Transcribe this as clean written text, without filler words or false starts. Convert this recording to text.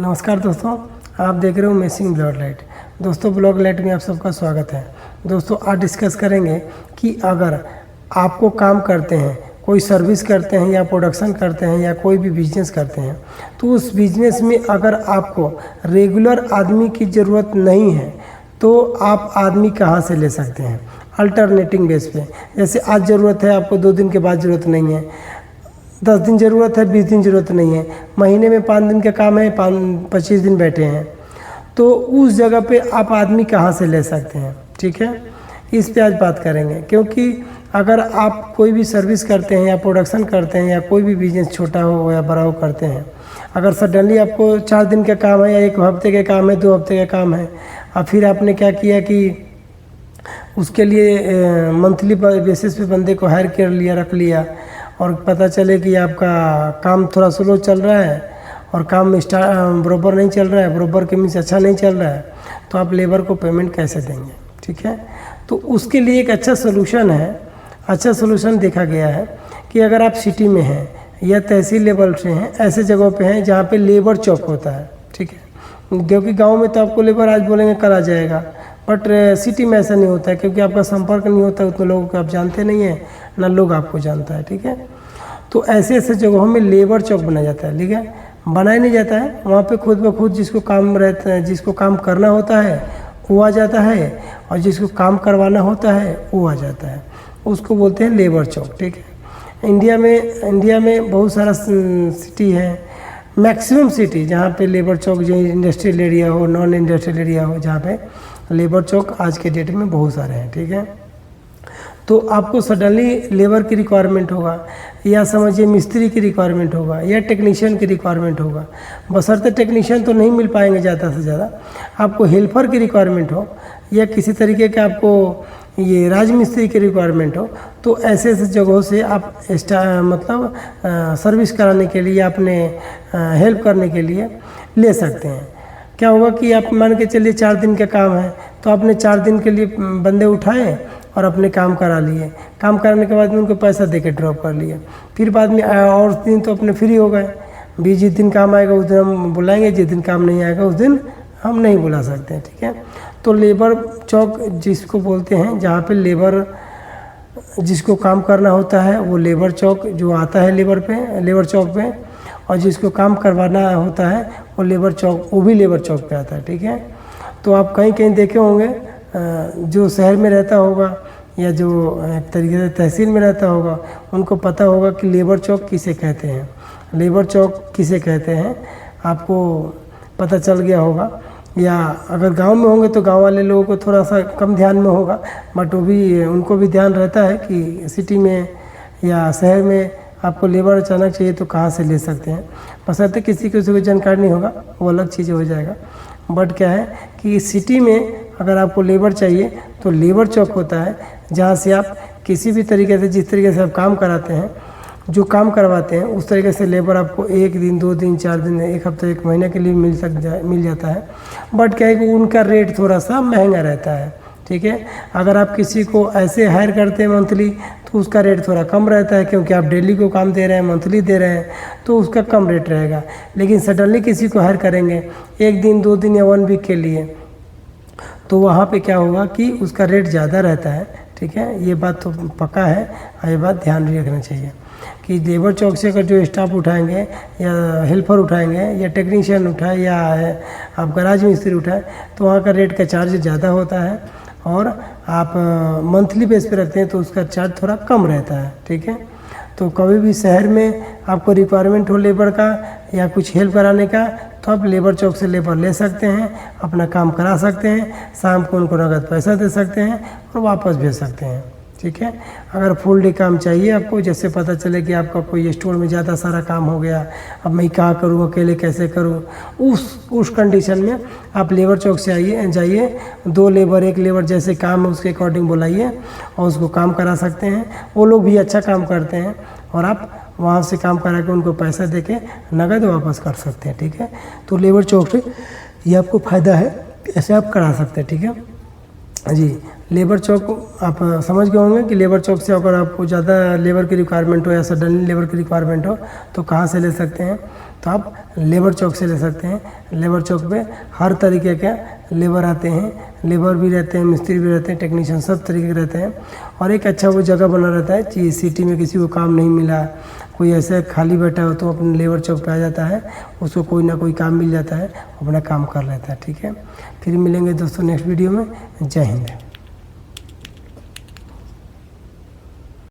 नमस्कार दोस्तों, आप देख रहे हो मेसिंग ब्लॉग लाइट। दोस्तों ब्लॉग लाइट में आप सबका स्वागत है। दोस्तों आज डिस्कस करेंगे कि अगर आपको काम करते हैं, कोई सर्विस करते हैं या प्रोडक्शन करते हैं या कोई भी बिजनेस करते हैं, तो उस बिजनेस में अगर आपको रेगुलर आदमी की ज़रूरत नहीं है तो आप आदमी कहाँ से ले सकते हैं अल्टरनेटिंग बेस पे। जैसे आज ज़रूरत है आपको, 2 दिन के बाद ज़रूरत नहीं है, 10 दिन ज़रूरत है, 20 दिन ज़रूरत नहीं है, महीने में 5 दिन का काम है, 25 दिन बैठे हैं, तो उस जगह पे आप आदमी कहाँ से ले सकते हैं। ठीक है, इस पे आज बात करेंगे। क्योंकि अगर आप कोई भी सर्विस करते हैं या प्रोडक्शन करते हैं या कोई भी बिजनेस छोटा हो या बड़ा हो करते हैं, अगर सडनली आपको 4 दिन का काम है या 1 हफ्ते का काम है, 2 हफ्ते का काम है, और फिर आपने क्या किया कि उसके लिए मंथली बेसिस पे बंदे को हायर कर लिया, रख लिया, और पता चले कि आपका काम थोड़ा स्लो चल रहा है और काम बराबर नहीं चल रहा है, बराबर के मीन्स अच्छा नहीं चल रहा है, तो आप लेबर को पेमेंट कैसे देंगे। ठीक है, तो उसके लिए एक अच्छा सोल्यूशन है। अच्छा सोल्यूशन देखा गया है कि अगर आप सिटी में हैं या तहसील लेवल से हैं, ऐसे जगहों पे हैं जहाँ पे लेबर चौक होता है। ठीक है, क्योंकि गांव में तो आपको लेबर आज बोलेंगे कल आ जाएगा, बट सिटी में ऐसा नहीं होता है, क्योंकि आपका संपर्क नहीं होता, उतने लोगों को आप जानते नहीं हैं, ना लोग आपको जानता है। ठीक है, तो ऐसे ऐसे जगहों में लेबर चौक बनाया जाता है। ठीक है, बनाया नहीं जाता है, वहाँ पे खुद ब खुद जिसको काम रहता है, जिसको काम करना होता है वो आ जाता है, और जिसको काम करवाना होता है वो आ जाता है, उसको बोलते हैं लेबर चौक। ठीक है, इंडिया में बहुत सारा सिटी है, मैक्सिमम सिटी जहाँ पे लेबर चौक, जो इंडस्ट्रियल एरिया हो, नॉन इंडस्ट्रियल एरिया हो, जहाँ पे लेबर चौक आज के डेट में बहुत सारे हैं। ठीक है, तो आपको सडनली लेबर की रिक्वायरमेंट होगा, या समझिए मिस्त्री की रिक्वायरमेंट होगा, या टेक्नीशियन की रिक्वायरमेंट होगा। बशर्ते टेक्नीशियन तो नहीं मिल पाएंगे ज़्यादा से ज़्यादा, आपको हेल्पर की रिक्वायरमेंट हो या किसी तरीके का आपको ये राजमिस्त्री की रिक्वायरमेंट हो, तो ऐसे ऐसे जगहों से आप सर्विस कराने के लिए, अपने हेल्प करने के लिए ले सकते हैं। क्या होगा कि आप मान के चलिए 4 दिन का काम है, तो आपने 4 दिन के लिए बंदे उठाए और अपने काम करा लिए, काम कराने के बाद में उनको पैसा दे के ड्रॉप कर लिए, फिर बाद में और दिन तो अपने फ्री हो गए। भी जिस दिन काम आएगा उस दिन हम बुलाएंगे, जिस दिन काम नहीं आएगा उस दिन हम नहीं बुला सकते हैं। ठीक है, तो लेबर चौक जिसको बोलते हैं, जहाँ पे लेबर जिसको काम करना होता है वो लेबर चौक जो आता है लेबर चौक पे, और जिसको काम करवाना होता है वो लेबर चौक, वो भी लेबर चौक पे आता है। ठीक है, तो आप कहीं कहीं देखे होंगे, जो शहर में रहता होगा या जो एक तरीके से तहसील में रहता होगा, उनको पता होगा कि लेबर चौक किसे कहते हैं, लेबर चौक किसे कहते हैं, आपको पता चल गया होगा। या अगर गांव में होंगे तो गांव वाले लोगों को थोड़ा सा कम ध्यान में होगा, बट वो भी, उनको भी ध्यान रहता है कि सिटी में या शहर में आपको लेबर अचानक चाहिए तो कहाँ से ले सकते हैं। बशर्ते किसी को जानकारी नहीं होगा, वो अलग चीज़ हो जाएगा। बट क्या है कि सिटी में अगर आपको लेबर चाहिए तो लेबर चौक होता है, जहाँ से आप किसी भी तरीके से, जिस तरीके से आप काम कराते हैं, जो काम करवाते हैं, उस तरीके से लेबर आपको 1 दिन, 2 दिन, 4 दिन, 1 हफ्ते, 1 महीने के लिए मिल जाता है। बट क्या है कि उनका रेट थोड़ा सा महंगा रहता है। ठीक है, अगर आप किसी को ऐसे हायर करते हैं मंथली, तो उसका रेट थोड़ा कम रहता है, क्योंकि आप डेली को काम दे रहे हैं, मंथली दे रहे हैं, तो उसका कम रेट रहेगा। लेकिन सडनली किसी को हायर करेंगे 1 दिन, 2 दिन या 1 वीक के लिए, तो वहाँ पे क्या होगा कि उसका रेट ज़्यादा रहता है। ठीक है, ये बात तो पक्का है, ये बात ध्यान रखना चाहिए कि लेबर चौक से अगर जो स्टाफ उठाएंगे या हेल्पर उठाएंगे या टेक्नीशियन उठाए या आप गराज मिस्त्री उठाए, तो वहाँ का रेट का चार्ज ज़्यादा होता है, और आप मंथली बेस पे रखते हैं तो उसका चार्ज थोड़ा कम रहता है। ठीक है, तो कभी भी शहर में आपको रिक्वायरमेंट हो लेबर का या कुछ हेल्प कराने का, तो आप लेबर चौक से लेबर ले सकते हैं, अपना काम करा सकते हैं, शाम को उनको नगद पैसा दे सकते हैं और वापस भेज सकते हैं। ठीक है, अगर फुल डे काम चाहिए आपको, जैसे पता चले कि आपका कोई स्टोर में ज़्यादा सारा काम हो गया, अब मैं क्या करूँ, अकेले कैसे करूँ, उस कंडीशन में आप लेबर चौक से जाइए, 2 लेबर 1 लेबर जैसे काम है उसके अकॉर्डिंग बुलाइए और उसको काम करा सकते हैं। वो लोग भी अच्छा काम करते हैं, और आप वहाँ से काम करा के उनको पैसा दे के नगद वापस कर सकते हैं। ठीक है, तो लेबर चौक से ये आपको फ़ायदा है, ऐसे आप करा सकते हैं। ठीक है जी, लेबर चौक आप समझ गए होंगे कि लेबर चौक से अगर आपको ज़्यादा लेबर की रिक्वायरमेंट हो या सडनली लेबर की रिक्वायरमेंट हो तो कहाँ से ले सकते हैं, तो आप लेबर चौक से ले सकते हैं। लेबर चौक पे हर तरीके के लेबर आते हैं, लेबर भी रहते हैं, मिस्त्री भी रहते हैं, टेक्नीशियन सब तरीके के रहते हैं। और एक अच्छा वो जगह बना रहता है कि सिटी में किसी को काम नहीं मिला, कोई ऐसे खाली बैठा हो तो अपने लेबर चौक पे आ जाता है, उसको कोई ना कोई काम मिल जाता है, अपना काम कर लेता है। ठीक है, फिर मिलेंगे दोस्तों नेक्स्ट वीडियो में। जय हिंद।